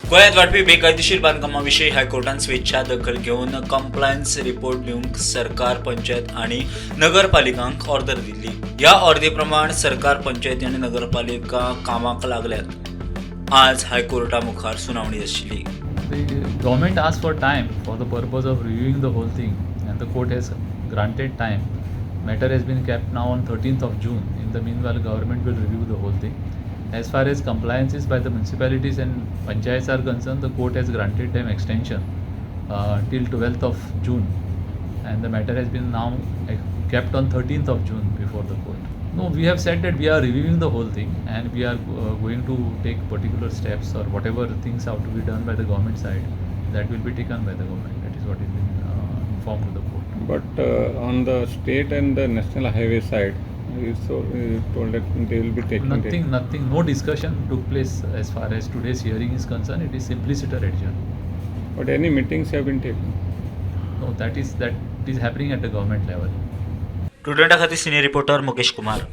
गोंयांत वाडपी बेकायदेशीर बांदकामाविशीं हायकोर्टान स्वेच्छा दखल घेवन कंप्लायन्स रिपोर्ट दिवंक सरकार, पंचायत आनी नगरपालिकांक ऑर्डर दिल्ली. ह्या ऑर्डरी प्रमाण सरकार, पंचायती आनी नगरपालिका कामाक लागल्यात. आज हायकोर्टा मुखार सुनावणी आशिल्ली. The government asked for time for the purpose of reviewing the whole thing, and the court has granted time. Matter has been kept now on 13th of June. In the meanwhile, government will review the whole thing. As far as compliances by the municipalities and panchayats are concerned, the court has granted them extension till 12th of June, and the matter has been now kept on 13th of June before the court. No, we have said that we are reviewing the whole thing, and we are going to take particular steps, or whatever things have to be done by the government side, that will be taken by the government. That is what has been informed to the court. But on the state and the national highway side, you told that they will be taking Nothing, no discussion took place as far as today's hearing is concerned. It is simply sit adjourned. But any meetings have been taken? No, that is happening at the government level. स्टुडंटा खातीर senior reporter Mukesh Kumar.